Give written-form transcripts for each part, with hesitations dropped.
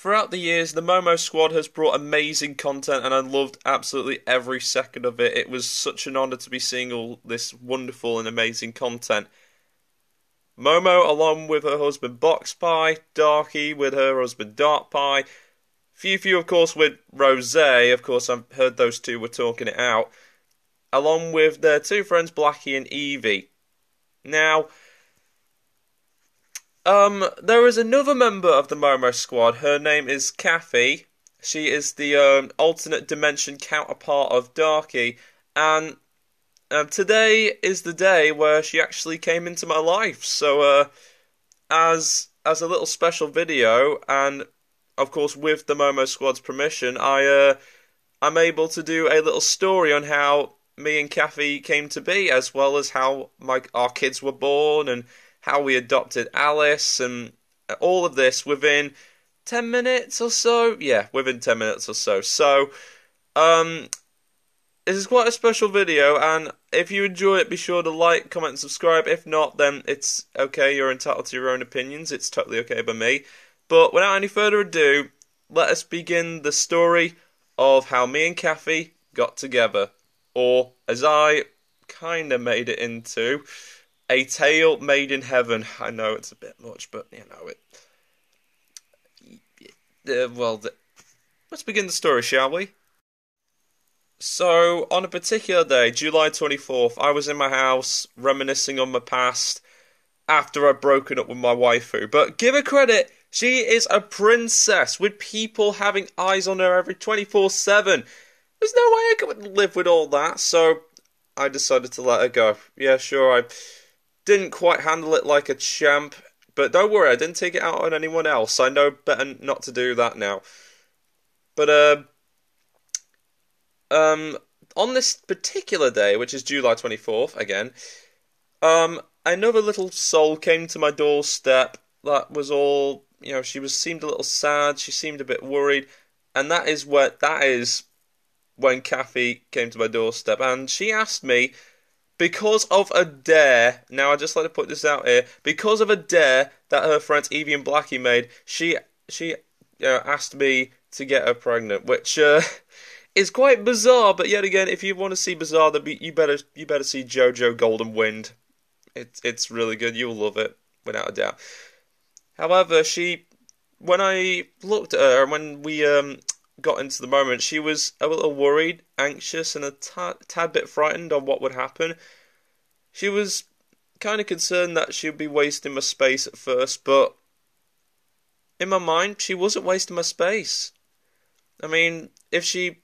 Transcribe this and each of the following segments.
Throughout the years, the MomoSquad has brought amazing content, and I loved absolutely every second of it. It was such an honour to be seeing all this wonderful and amazing content. Momo, along with her husband Box Pie, Darky with her husband Dark Pie, Few, of course, with Rose. Of course, I've heard those two were talking it out, along with their two friends Blackie and Evie. Now, there is another member of the MomoSquad. Her name is Cathy. She is the alternate dimension counterpart of Darky, and today is the day where she actually came into my life. So, as a little special video, and of course with the MomoSquad's permission, I'm able to do a little story on how me and Cathy came to be, as well as how our kids were born and how we adopted Alice, and all of this within 10 minutes or so. Yeah, within 10 minutes or so. So, this is quite a special video, and if you enjoy it, be sure to like, comment, and subscribe. If not, then it's okay, you're entitled to your own opinions. It's totally okay by me. But without any further ado, let us begin the story of how me and Cathy got together. Or, as I kind of made it into, a tale made in heaven. I know it's a bit much, but you know it. Let's begin the story, shall we? So, on a particular day, July 24th, I was in my house reminiscing on my past after I'd broken up with my waifu. But give her credit, she is a princess with people having eyes on her every 24/7. There's no way I could live with all that, so I decided to let her go. Yeah, sure, I didn't quite handle it like a champ, but don't worry, I didn't take it out on anyone else. I know better not to do that now. But, on this particular day, which is July 24th, again, another little soul came to my doorstep. That was all, she seemed a little sad, she seemed a bit worried, and that is when Cathy came to my doorstep, and she asked me, because of a dare, now I just like to put this out here, because of a dare that her friends Evie and Blackie made, she asked me to get her pregnant, which is quite bizarre. But yet again, if you want to see bizarre, then you better see JoJo Golden Wind. It's really good. You'll love it without a doubt. However, when I looked at her, when we got into the moment, she was a little worried, anxious, and a tad bit frightened on what would happen. She was kind of concerned that she would be wasting my space at first, but in my mind, she wasn't wasting my space. I mean, if she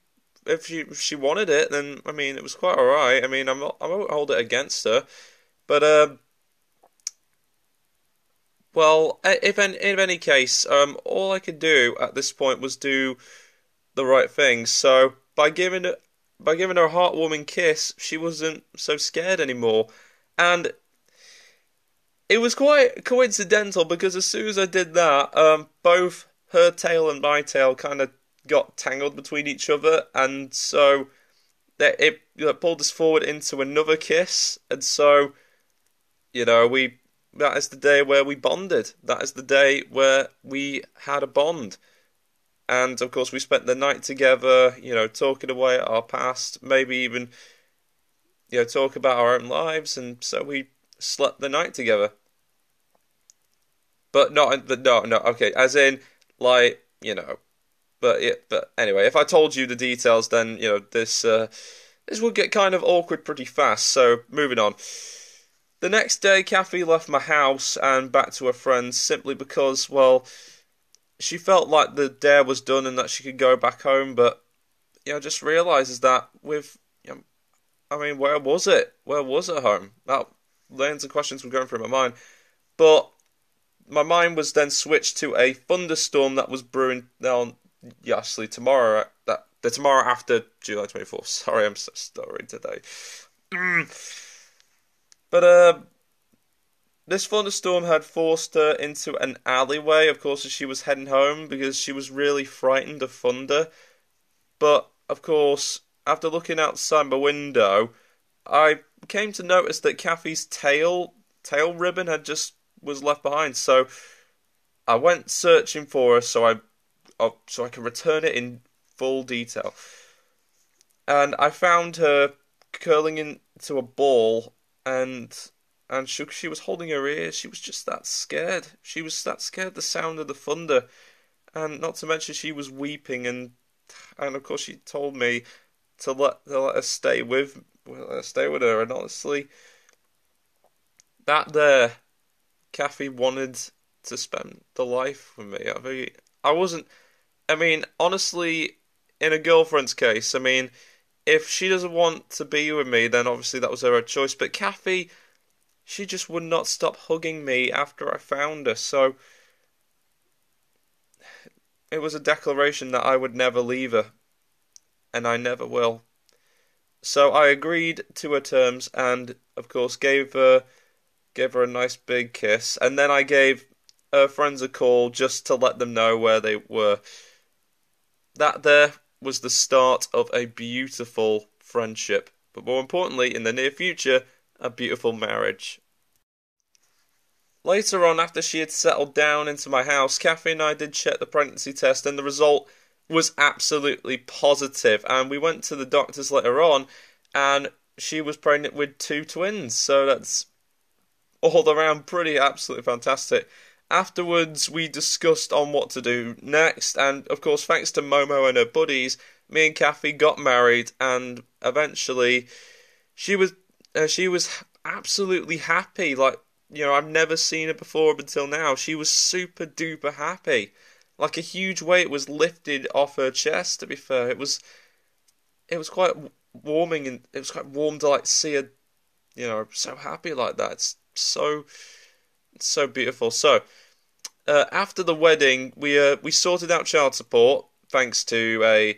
wanted it, then I mean, it was quite alright. I mean, I won't hold it against her, but well, if in any case, all I could do at this point was do the right thing. So by giving her a heartwarming kiss, she wasn't so scared anymore. And it was quite coincidental, because as soon as I did that, both her tail and my tail kind of got tangled between each other, and so it pulled us forward into another kiss. And so, that is the day where we bonded. That is the day where we had a bond. And, of course, we spent the night together, talking away at our past, maybe even, talk about our own lives, and so we slept the night together. But no, okay, as in, but anyway, if I told you the details, then, this would get kind of awkward pretty fast, so moving on. The next day, Cathy left my house and back to her friends simply because, well, she felt like the dare was done and that she could go back home, but, just realises that where was it? Where was her home? That millions of questions were going through my mind. But my mind was then switched to a thunderstorm that was brewing down, actually, tomorrow, the tomorrow after July 24th. Sorry, I'm so stuttering today. But, this thunderstorm had forced her into an alleyway, of course, as she was heading home, because she was really frightened of thunder. But, of course, after looking outside my window, I came to notice that Cathy's tail ribbon was left behind. So I went searching for her. So I so I can return it in full detail. And I found her curling into a ball, and she was holding her ear. She was just that scared. She was that scared the sound of the thunder, and not to mention she was weeping, and of course she told me to let her stay with her. And honestly, that there, Cathy wanted to spend the life with me. I wasn't. I mean, honestly, in a girlfriend's case, I mean, if she doesn't want to be with me, then obviously that was her choice. But Cathy, she just would not stop hugging me after I found her. So it was a declaration that I would never leave her, and I never will. So I agreed to her terms, and of course gave her a nice big kiss, and then I gave her friends a call just to let them know where they were. That there was the start of a beautiful friendship, but more importantly, in the near future, a beautiful marriage. Later on, after she had settled down into my house, Cathy and I did check the pregnancy test, and the result was absolutely positive. And we went to the doctors later on, and she was pregnant with two twins. So that's all around pretty absolutely fantastic. Afterwards, we discussed on what to do next, and of course, thanks to Momo and her buddies, me and Cathy got married, and eventually, she was absolutely happy. Like, I've never seen her before up until now. She was super duper happy. Like a huge weight was lifted off her chest. To be fair, it was quite warming, and it was quite warm to like see her, so happy like that. It's so beautiful. So after the wedding, we sorted out child support thanks to a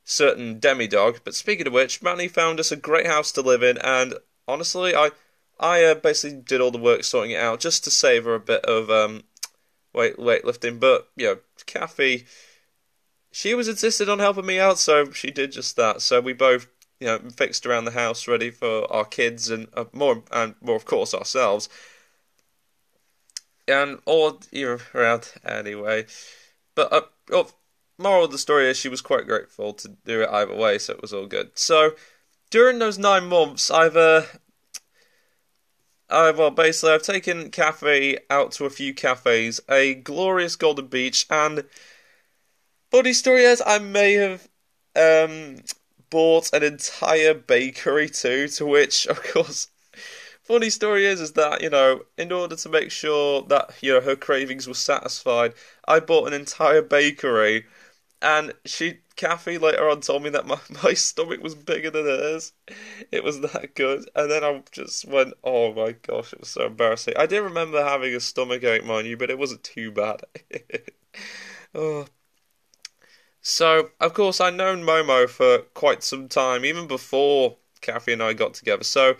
certain demidog. But speaking of which, Manny found us a great house to live in, and honestly, I basically did all the work sorting it out just to save her a bit of weightlifting. But Cathy, she was insisted on helping me out, so she did just that. So we both fixed around the house, ready for our kids and more of course ourselves, and all year around anyway. But moral of the story is she was quite grateful to do it either way, so it was all good. So during those 9 months, I've taken Cathy out to a few cafes, a glorious Golden Beach, and funny story is I may have bought an entire bakery too, to which, of course, funny story is that, in order to make sure that, her cravings were satisfied, I bought an entire bakery, and Cathy later on told me that my stomach was bigger than hers. It was that good. And then I just went, oh my gosh, it was so embarrassing. I did remember having a stomach ache, mind you, but it wasn't too bad. Oh. So, of course, I'd known Momo for quite some time, even before Cathy and I got together. So,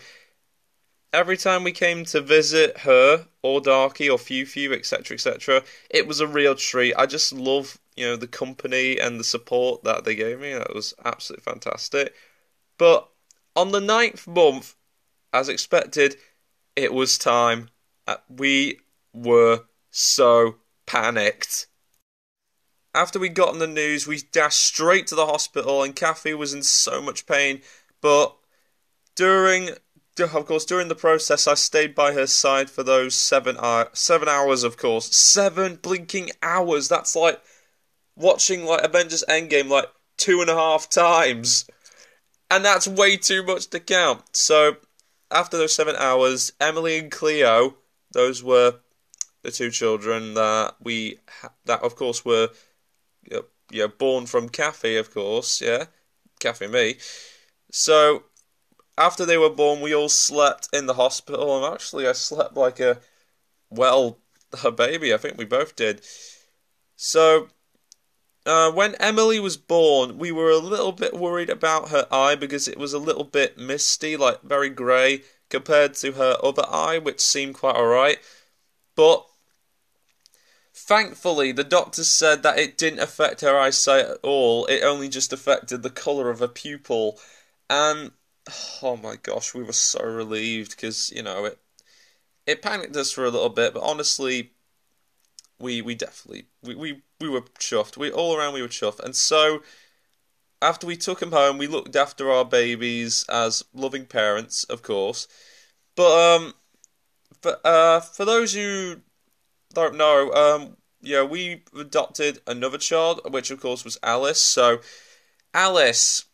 every time we came to visit her, or Darky, or Few, etc., etc., it was a real treat. I just love, the company and the support that they gave me. That was absolutely fantastic. But on the 9th month, as expected, it was time. We were so panicked. After we got on the news, we dashed straight to the hospital, and Cathy was in so much pain. But of course, during the process, I stayed by her side for those 7 hours. Of course, 7 blinking hours. That's like watching like Avengers Endgame like 2.5 times, and that's way too much to count. So after those 7 hours, Emily and Cleo, those were the two children that of course were born from Cathy, of course, Cathy and me. So after they were born, we all slept in the hospital, and actually I slept like a baby. I think we both did. So when Emily was born, we were a little bit worried about her eye because it was a little bit misty, like very grey, compared to her other eye, which seemed quite alright. But thankfully, the doctors said that it didn't affect her eyesight at all. It only just affected the colour of her pupil. And, oh my gosh, we were so relieved because, it panicked us for a little bit. But honestly, we definitely we were chuffed. We all around we were chuffed, and so after we took him home, we looked after our babies as loving parents, of course. But for those who don't know, yeah, we adopted another child, which of course was Alice. So Alice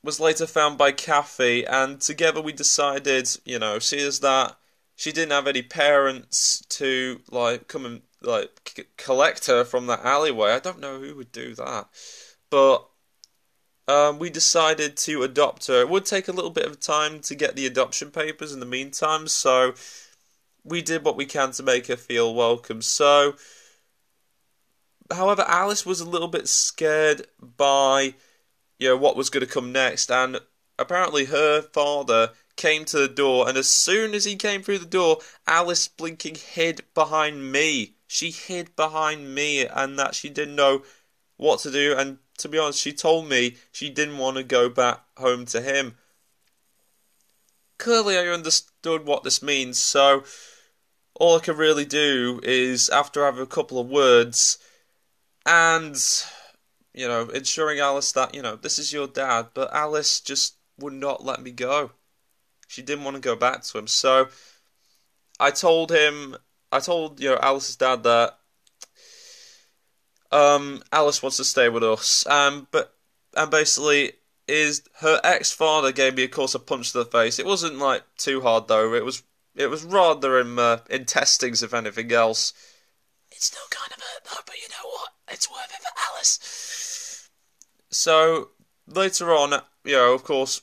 was later found by Cathy, and together we decided, see as that she didn't have any parents to like come and like collect her from that alleyway. I don't know who would do that, but we decided to adopt her. It would take a little bit of time to get the adoption papers in the meantime, so we did what we can to make her feel welcome. So, however, Alice was a little bit scared by, what was going to come next, and apparently her father came to the door, and as soon as he came through the door, Alice blinking hid behind me. She hid behind me, and that she didn't know what to do, and to be honest, she told me she didn't want to go back home to him. Clearly, I understood what this means, so all I could really do is, after having a couple of words, and, ensuring Alice that, this is your dad, but Alice just would not let me go. She didn't want to go back to him, so I told, Alice's dad that Alice wants to stay with us, and basically, her ex-father gave me, of course, a punch to the face. It wasn't like too hard though. It was rather in testings, if anything else. It still kind of hurt though, but you know what? It's worth it for Alice. So later on, of course,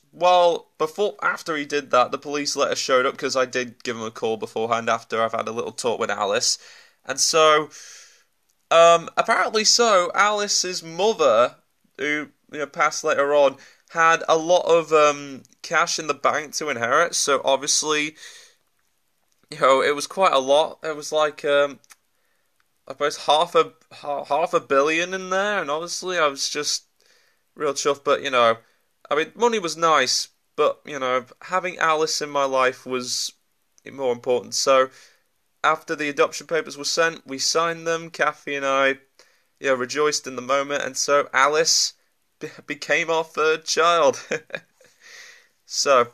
after he did that, the police later showed up because I did give him a call beforehand after I've had a little talk with Alice, and so. Apparently so, Alice's mother, who, passed later on, had a lot of, cash in the bank to inherit, so obviously, it was quite a lot. It was like, I suppose half a billion in there, and obviously I was just real chuffed, but, I mean, money was nice, but, having Alice in my life was more important, so after the adoption papers were sent, we signed them. Cathy and I, rejoiced in the moment, and so Alice became our third child. So,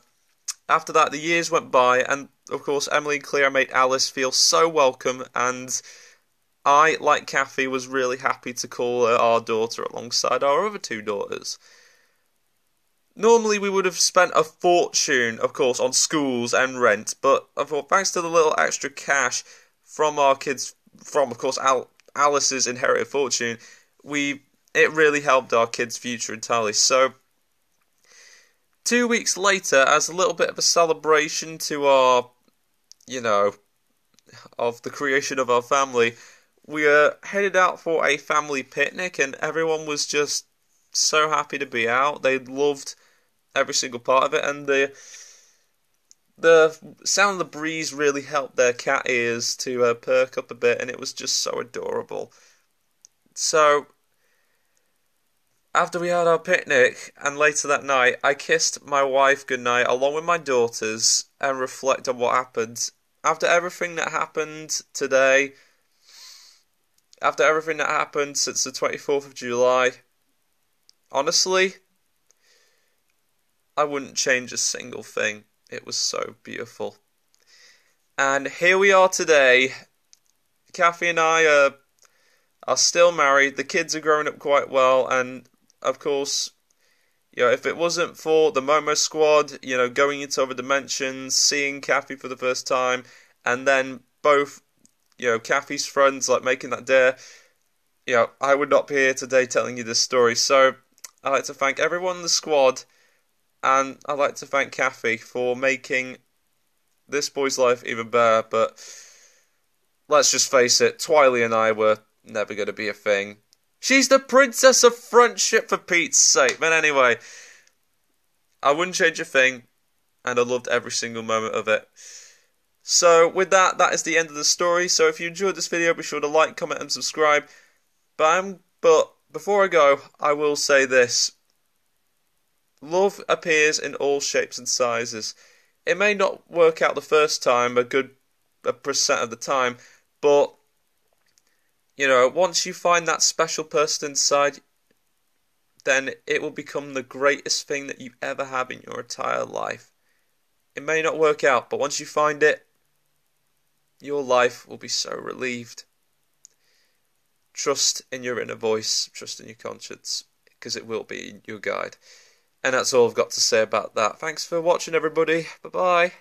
after that, the years went by, and of course, Emily and Cleo made Alice feel so welcome, and I, like Cathy, was really happy to call her our daughter alongside our other two daughters. Normally, we would have spent a fortune, of course, on schools and rent, but I thought, thanks to the little extra cash from our kids, from, of course, Alice's inherited fortune, it really helped our kids' future entirely. So, 2 weeks later, as a little bit of a celebration to our, of the creation of our family, we headed out for a family picnic, and everyone was just so happy to be out. They loved every single part of it, and the sound of the breeze really helped their cat ears to perk up a bit, and it was just so adorable. So, after we had our picnic, and later that night, I kissed my wife goodnight along with my daughters, and reflect on what happened. After everything that happened today, after everything that happened since the 24th of July, honestly, I wouldn't change a single thing. It was so beautiful. And here we are today. Cathy and I are still married. The kids are growing up quite well. And, of course, if it wasn't for the MomoSquad, going into other dimensions, seeing Cathy for the first time, and then both, Cathy's friends, like, making that dare, I would not be here today telling you this story. So, I'd like to thank everyone in the squad, and I'd like to thank Cathy for making this boy's life even better, but let's just face it, Twiley and I were never going to be a thing. She's the princess of friendship, for Pete's sake. But anyway, I wouldn't change a thing, and I loved every single moment of it. So with that is the end of the story. So if you enjoyed this video, be sure to like, comment, and subscribe. But before I go, I will say this. Love appears in all shapes and sizes. It may not work out the first time, a good percent of the time, but You know, once you find that special person inside, then it will become the greatest thing that you ever have in your entire life. It may not work out, but once you find it, your life will be so relieved. Trust in your inner voice, trust in your conscience, because it will be your guide. And that's all I've got to say about that. Thanks for watching, everybody. Bye bye.